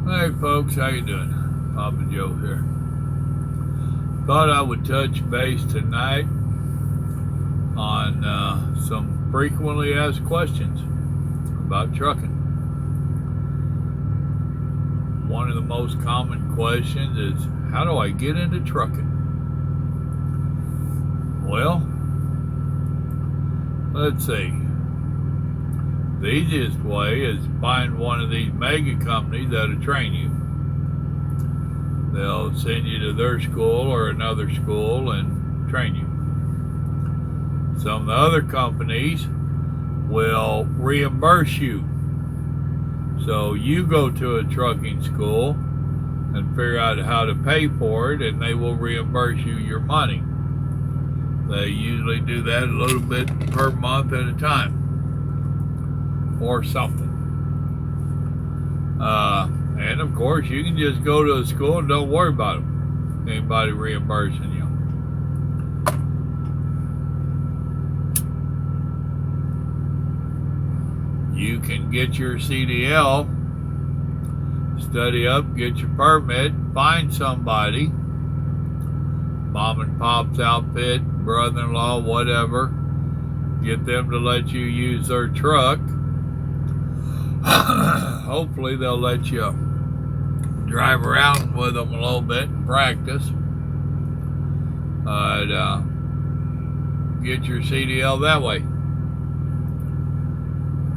Hey folks, how you doing? Papa Joe here. Thought I would touch base tonight on some frequently asked questions about trucking. One of the most common questions is, how do I get into trucking? Well, let's see. The easiest way is find one of these mega companies that'll train you. They'll send you to their school or another school and train you. Some of the other companies will reimburse you. So you go to a trucking school and figure out how to pay for it, and they will reimburse you your money. They usually do that a little bit per month at a time or something. And of course, you can just go to a school and don't worry about anybody reimbursing you. You can get your CDL, study up, get your permit, find somebody, mom and pop's outfit, brother-in-law, whatever, get them to let you use their truck. Hopefully they'll let you drive around with them a little bit and practice. Get your CDL that way.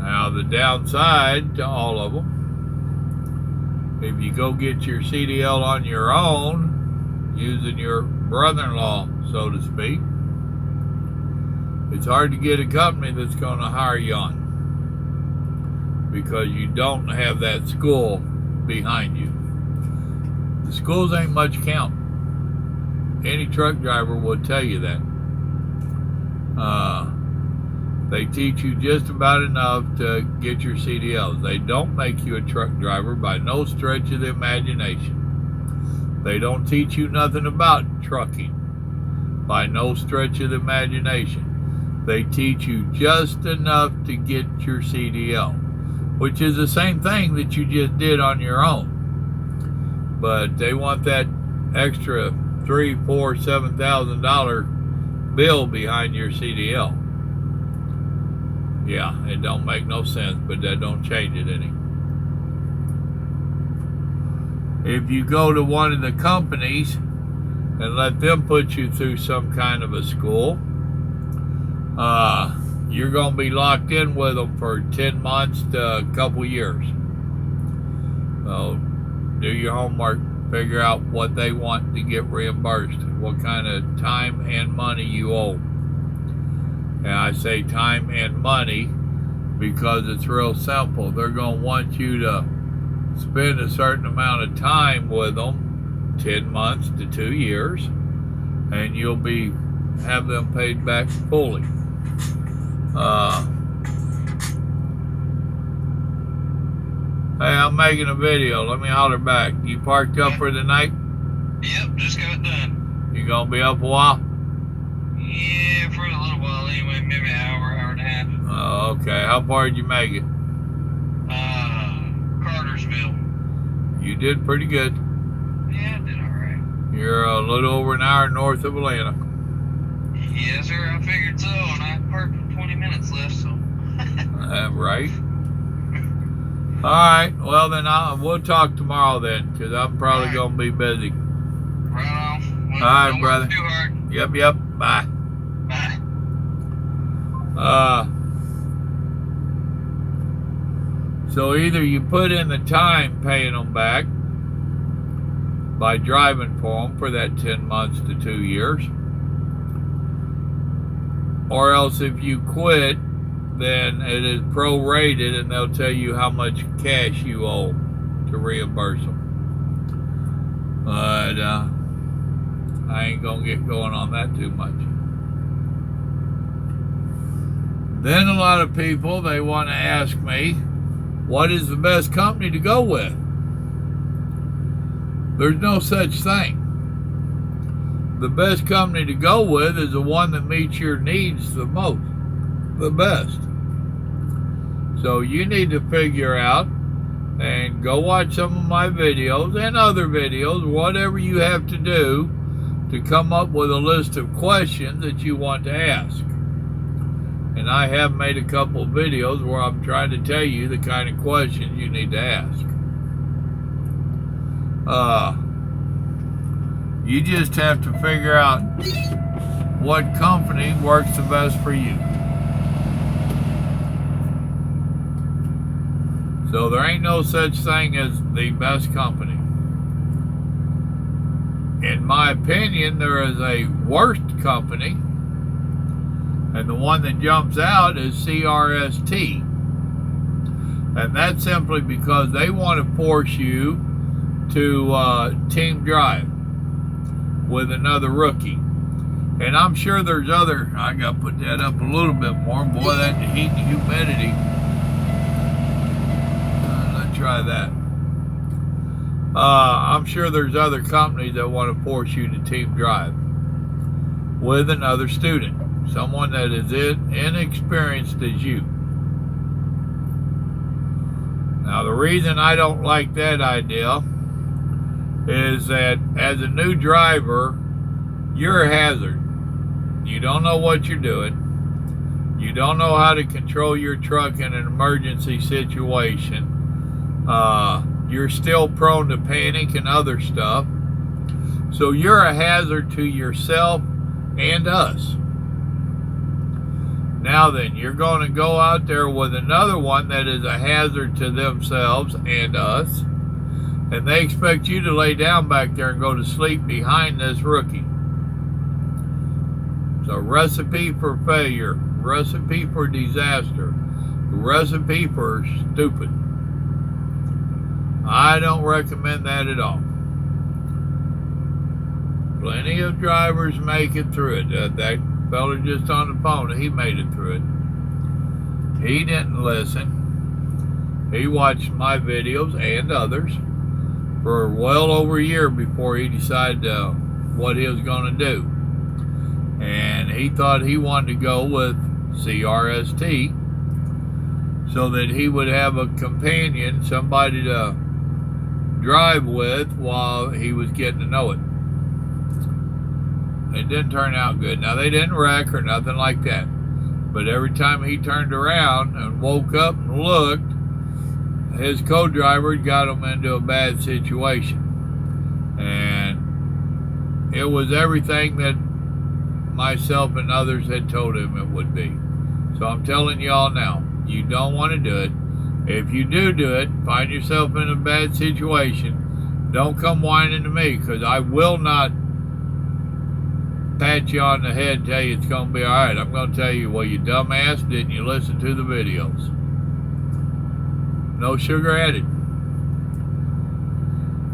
Now the downside to all of them, if you go get your CDL on your own, using your brother-in-law, so to speak, it's hard to get a company that's going to hire you on, because you don't have that school behind you. The schools ain't much count. Any truck driver would tell you that. They teach you just about enough to get your CDLs. They don't make you a truck driver by no stretch of the imagination. They don't teach you nothing about trucking by no stretch of the imagination. They teach you just enough to get your CDL, which is the same thing that you just did on your own. But they want that extra $3,000, $4,000, $7,000 bill behind your CDL. Yeah, it don't make no sense, but that don't change it any. If you go to one of the companies and let them put you through some kind of a school, you're going to be locked in with them for 10 months to a couple years. So do your homework, figure out what they want to get reimbursed, what kind of time and money you owe. And I say time and money because it's real simple. They're going to want you to spend a certain amount of time with them, 10 months to 2 years, and you'll have them paid back fully. Hey, I'm making a video. Let me holler back. You parked up for the night? Yep, just got done. You gonna be up a while? Yeah, for a little while anyway, maybe an hour, hour and a half. Oh, okay. How far did you make it? Cartersville. You did pretty good. Yeah, I did alright. You're a little over an hour north of Atlanta. Yes, sir, I figured so, and I parked with 20 minutes left, so. Right. All right. Well, then we'll talk tomorrow then, because I'm probably right. going to be busy. Right on. Well, all right, don't brother. work too hard. Yep. Bye. Bye. So either you put in the time paying them back by driving for them for that 10 months to 2 years, or else if you quit, then it is prorated and they'll tell you how much cash you owe to reimburse them. But I ain't gonna get going on that too much. Then a lot of people, they want to ask me, what is the best company to go with? There's no such thing. The best company to go with is the one that meets your needs the most, the best. So you need to figure out and go watch some of my videos and other videos, whatever you have to do to come up with a list of questions that you want to ask. And I have made a couple of videos where I'm trying to tell you the kind of questions you need to ask. You just have to figure out what company works the best for you. So there ain't no such thing as the best company. In my opinion, there is a worst company, and the one that jumps out is CRST. And that's simply because they want to force you to team drive with another rookie. And I'm sure there's other, I got to put that up a little bit more. Boy, that heat and humidity. Let's try that. I'm sure there's other companies that want to force you to team drive with another student, someone that is inexperienced as you. Now, the reason I don't like that idea is that as a new driver, you're a hazard. You don't know what you're doing. You don't know how to control your truck in an emergency situation. You're still prone to panic and other stuff. So you're a hazard to yourself and us. Now then, you're going to go out there with another one that is a hazard to themselves and us, and they expect you to lay down back there and go to sleep behind this rookie. So recipe for failure, recipe for disaster, recipe for stupid. I don't recommend that at all. Plenty of drivers make it through it. That fella just on the phone, he made it through it. He didn't listen. He watched my videos and others for well over a year before he decided what he was going to do. And he thought he wanted to go with CRST so that he would have a companion, somebody to drive with while he was getting to know it. It didn't turn out good. Now, they didn't wreck or nothing like that. But every time he turned around and woke up and looked, his co-driver got him into a bad situation. And it was everything that myself and others had told him it would be. So I'm telling y'all now, you don't want to do it. If you do it, find yourself in a bad situation, don't come whining to me, because I will not pat you on the head and tell you it's going to be all right. I'm going to tell you, well, you dumbass, didn't you listen to the videos? No sugar added.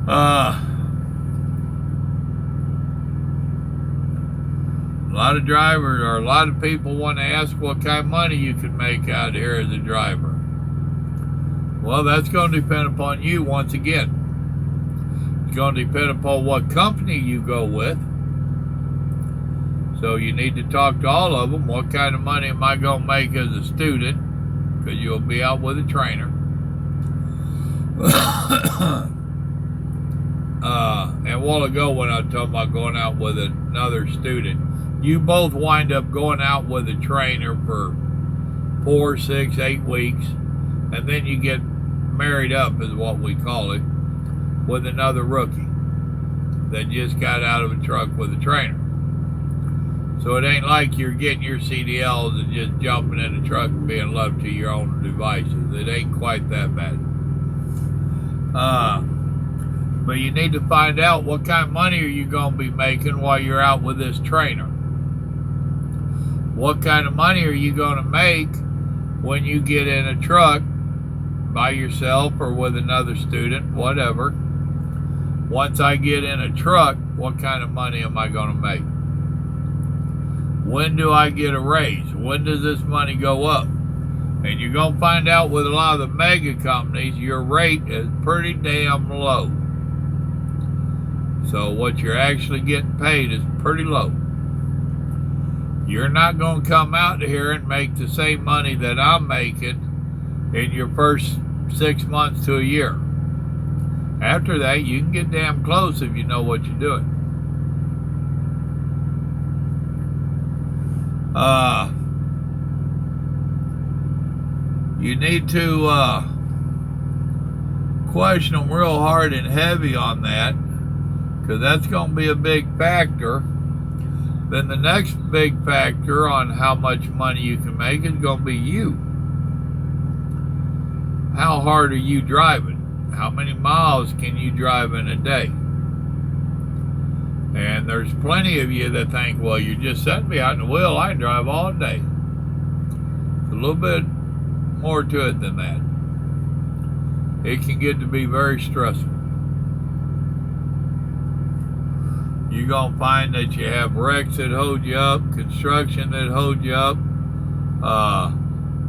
A lot of drivers, or a lot of people want to ask what kind of money you can make out here as a driver. Well, that's going to depend upon you once again. It's going to depend upon what company you go with. So you need to talk to all of them. What kind of money am I going to make as a student? Because you'll be out with a trainer. And a while ago when I was talking about going out with another student, you both wind up going out with a trainer for 4, 6, 8 weeks, and then you get married up, is what we call it, with another rookie that just got out of a truck with a trainer. So it ain't like you're getting your CDLs and just jumping in the truck and being left to your own devices. It ain't quite that bad. But you need to find out what kind of money are you going to be making while you're out with this trainer. What kind of money are you going to make when you get in a truck by yourself or with another student, whatever. Once I get in a truck, what kind of money am I going to make? When do I get a raise? When does this money go up? And you're going to find out with a lot of the mega companies, your rate is pretty damn low. So what you're actually getting paid is pretty low. You're not going to come out here and make the same money that I'm making in your first 6 months to a year. After that, you can get damn close if you know what you're doing. You need to question them real hard and heavy on that, because that's going to be a big factor. Then the next big factor on how much money you can make is going to be you. How hard are you driving? How many miles can you drive in a day? And there's plenty of you that think, well, you're just sitting behind the wheel, I can drive all day. It's a little bit more to it than that. It can get to be very stressful. You're going to find that you have wrecks that hold you up, construction that hold you up,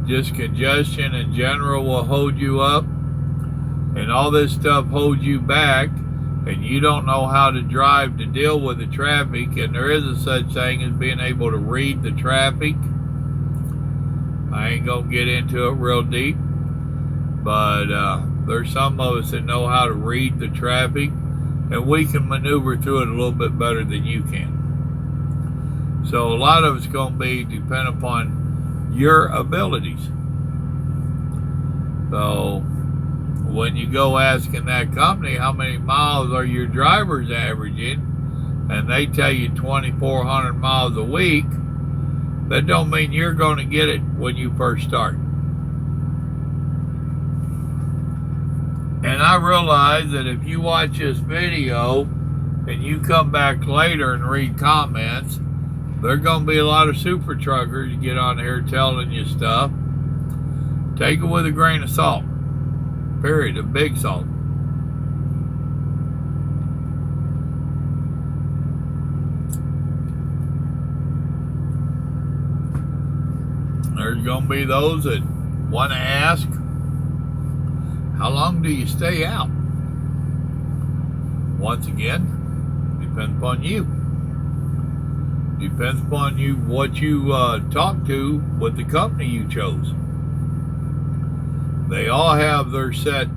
just congestion in general will hold you up, and all this stuff holds you back, and you don't know how to drive to deal with the traffic, and there is a such thing as being able to read the traffic. I ain't gonna get into it real deep, but there's some of us that know how to read the traffic, and we can maneuver through it a little bit better than you can. So a lot of it's going to be dependent upon your abilities. So when you go asking that company how many miles are your drivers averaging, and they tell you 2,400 miles a week, that don't mean you're going to get it when you first start. And I realize that if you watch this video and you come back later and read comments, there's going to be a lot of super truckers get on here telling you stuff. Take it with a grain of salt. Period. A big salt. There's going to be those that want to ask, how long do you stay out? Once again, depends upon you. Depends upon you what you talk to with the company you chose. They all have their set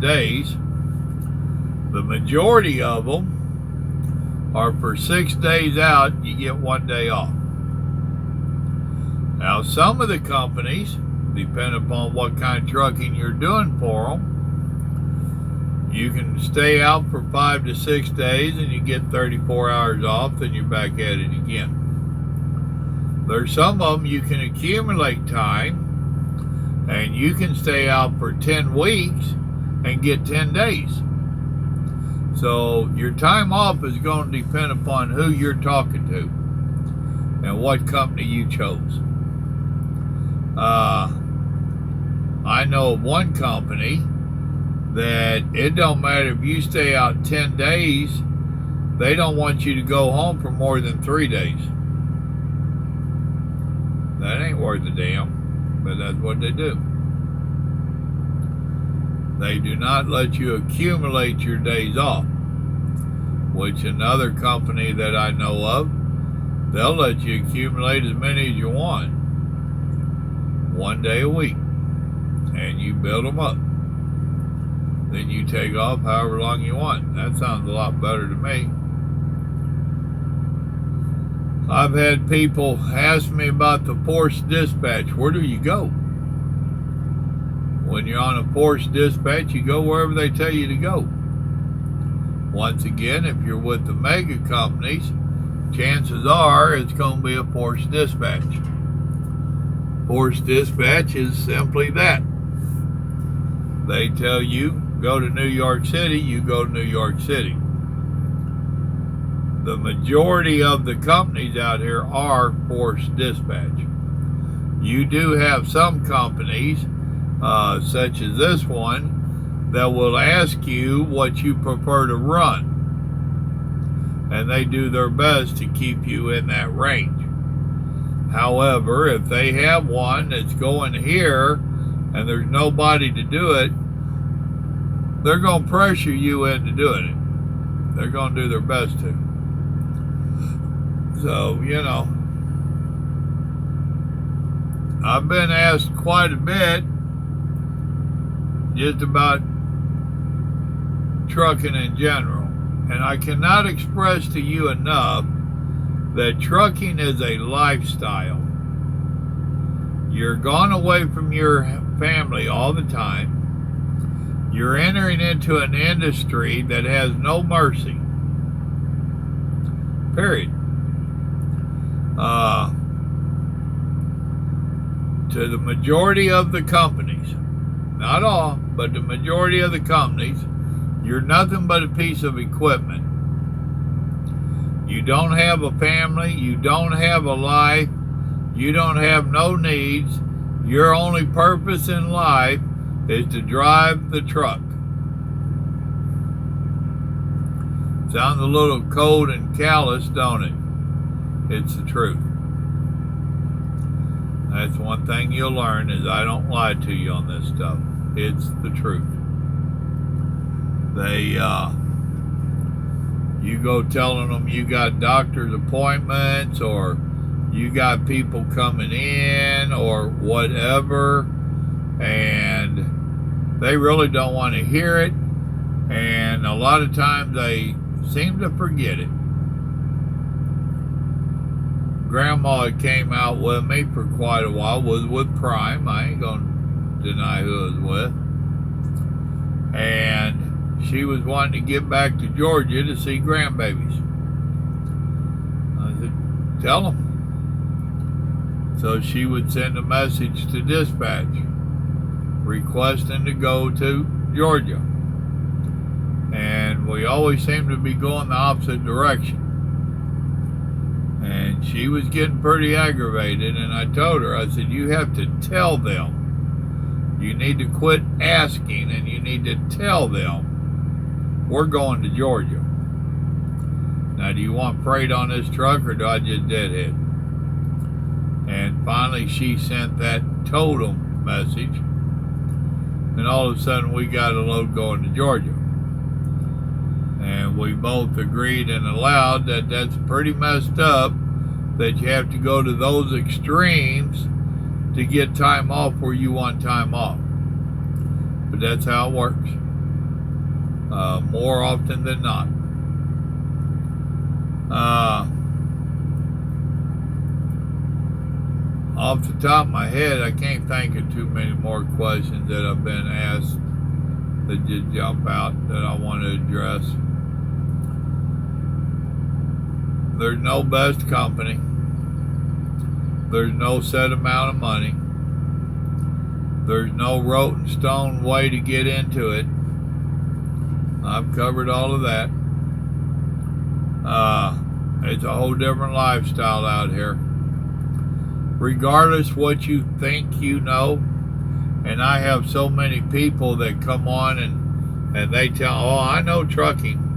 days. The majority of them are for 6 days out, you get 1 day off. Now, some of the companies, depending upon what kind of trucking you're doing for them, you can stay out for 5 to 6 days and you get 34 hours off, then you're back at it again. There's some of them you can accumulate time and you can stay out for 10 weeks and get 10 days. So your time off is going to depend upon who you're talking to and what company you chose. I know of one company that it don't matter if you stay out 10 days, they don't want you to go home for more than 3 days. That ain't worth a damn, but that's what they do. They do not let you accumulate your days off, which another company that I know of, they'll let you accumulate as many as you want, 1 day a week, and you build them up. Then you take off however long you want. That sounds a lot better to me. I've had people ask me about the forced dispatch. Where do you go? When you're on a forced dispatch, you go wherever they tell you to go. Once again, if you're with the mega companies, chances are it's going to be a forced dispatch. Forced dispatch is simply that. They tell you, go to New York City, you go to New York City. The majority of the companies out here are forced dispatch. You do have some companies, such as this one, that will ask you what you prefer to run. And they do their best to keep you in that range. However, if they have one that's going here and there's nobody to do it, they're going to pressure you into doing it. They're going to do their best to. So, you know, I've been asked quite a bit just about trucking in general. And I cannot express to you enough that trucking is a lifestyle. You're gone away from your family all the time. You're entering into an industry that has no mercy. Period. To the majority of the companies, not all, but the majority of the companies, you're nothing but a piece of equipment. You don't have a family, you don't have a life, you don't have no needs. Your only purpose in life is to drive the truck. Sounds a little cold and callous, don't it? It's the truth. That's one thing you'll learn is I don't lie to you on this stuff. It's the truth. You go telling them you got doctor's appointments or you got people coming in or whatever, and they really don't want to hear it, and a lot of times they seem to forget it. Grandma came out with me for quite a while, was with Prime. I ain't gonna deny who I was with. And she was wanting to get back to Georgia to see grandbabies. I said, tell them. So she would send a message to dispatch requesting to go to Georgia. And we always seem to be going the opposite direction. And she was getting pretty aggravated, and I told her, I said, you have to tell them. You need to quit asking, and you need to tell them we're going to Georgia. Now, do you want freight on this truck, or do I just deadhead? And finally, she sent that totem message, and all of a sudden, we got a load going to Georgia. And we both agreed and allowed that that's pretty messed up that you have to go to those extremes to get time off where you want time off. But that's how it works. More often than not. Off the top of my head, I can't think of too many more questions that I've been asked that just jump out that I want to address. There's no best company. There's no set amount of money. There's no rote and stone way to get into it. I've covered all of that. It's a whole different lifestyle out here. Regardless what you think you know, and I have so many people that come on and they tell, oh, I know trucking.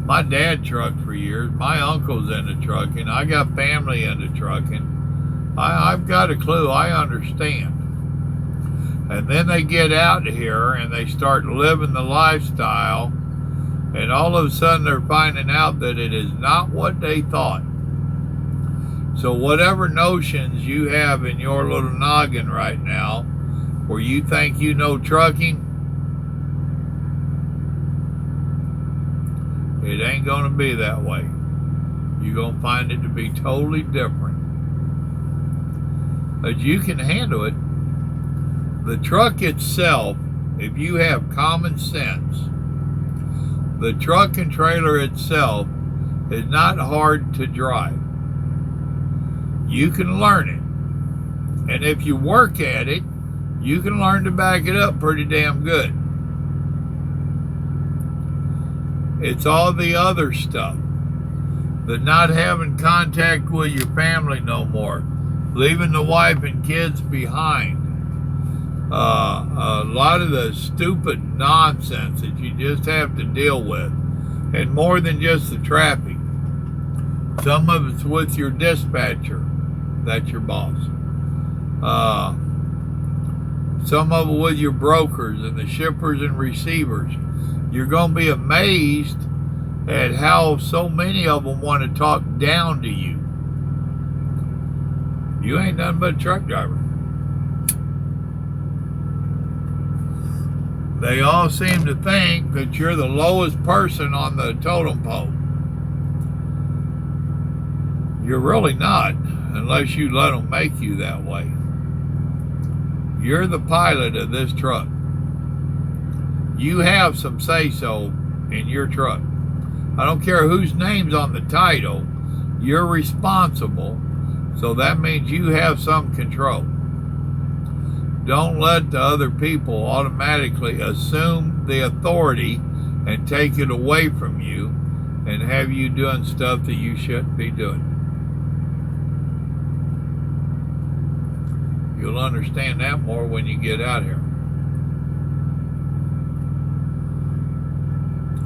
My dad trucked for years. My uncle's into trucking. I got family into trucking. I've got a clue. I understand. And then they get out here and they start living the lifestyle, and all of a sudden they're finding out that it is not what they thought. So whatever notions you have in your little noggin right now, where you think you know trucking, it ain't going to be that way. You're going to find it to be totally different. But you can handle it. The truck itself, if you have common sense, the truck and trailer itself is not hard to drive. You can learn it. And if you work at it, you can learn to back it up pretty damn good. It's all the other stuff. The not having contact with your family no more. Leaving the wife and kids behind. A lot of the stupid nonsense that you just have to deal with. And more than just the traffic. Some of it's with your dispatcher. That's your boss. Some of it with your brokers and the shippers and receivers. You're going to be amazed at how so many of them want to talk down to you. You ain't nothing but a truck driver. They all seem to think that you're the lowest person on the totem pole. You're really not, unless you let them make you that way. You're the pilot of this truck. You have some say-so in your truck. I don't care whose name's on the title. You're responsible, so that means you have some control. Don't let the other people automatically assume the authority and take it away from you and have you doing stuff that you shouldn't be doing. You'll understand that more when you get out here.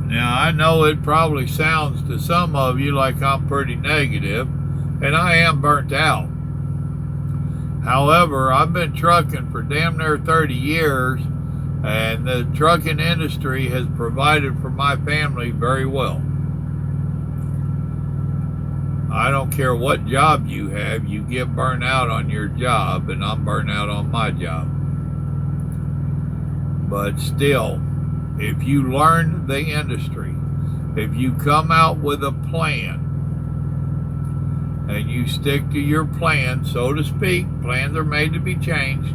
Now, I know it probably sounds to some of you like I'm pretty negative, and I am burnt out. However, I've been trucking for damn near 30 years, and the trucking industry has provided for my family very well. I don't care what job you have, you get burnt out on your job, and I'm burnt out on my job. But still, if you learn the industry, if you come out with a plan, and you stick to your plan, so to speak, plans are made to be changed.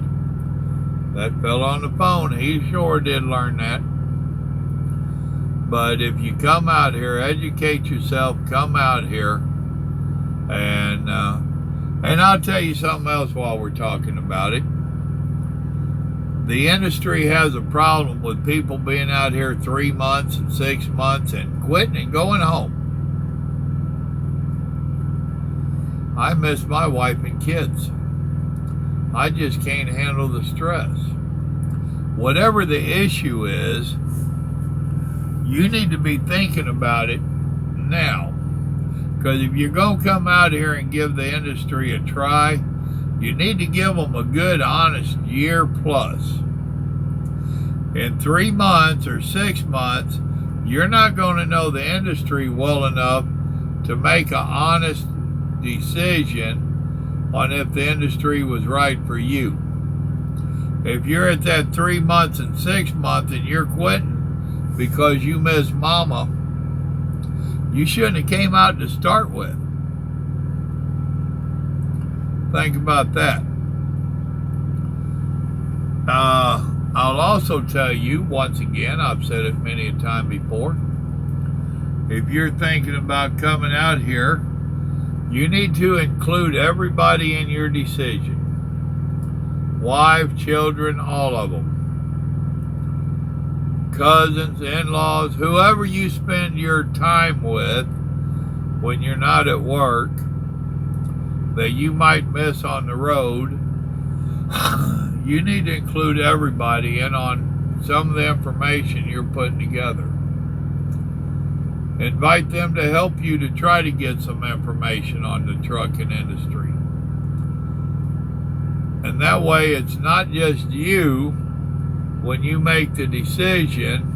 That fella on the phone, he sure did learn that. But if you come out here, educate yourself, come out here, and I'll tell you something else while we're talking about it. The industry has a problem with people being out here 3 months and 6 months and quitting and going home. I miss my wife and kids. I just can't handle the stress. Whatever the issue is, you need to be thinking about it now. Because if you're going to come out here and give the industry a try, you need to give them a good, honest year plus. In 3 months or 6 months, you're not going to know the industry well enough to make an honest decision on if the industry was right for you. If you're at that 3 months and 6 months and you're quitting because you miss mama, you shouldn't have came out to start with. Think about that. I'll also tell you, once again, I've said it many a time before, if you're thinking about coming out here, you need to include everybody in your decision. Wife, children, all of them. Cousins, in-laws, whoever you spend your time with when you're not at work that you might miss on the road, you need to include everybody in on some of the information you're putting together. Invite them to help you to try to get some information on the trucking industry. And that way it's not just you when you make the decision.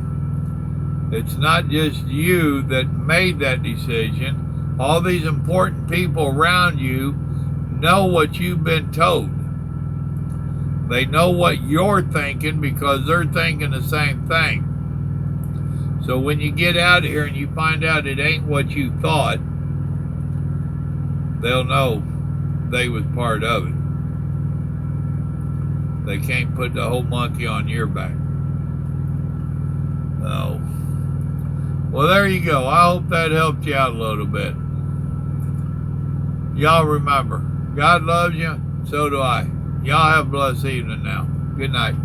It's not just you that made that decision. All these important people around you know what you've been told. They know what you're thinking because they're thinking the same thing. So when you get out here and you find out it ain't what you thought, they'll know they was part of it. They can't put the whole monkey on your back. So, well, there you go. I hope that helped you out a little bit. Y'all remember, God loves you, so do I. Y'all have a blessed evening now. Good night.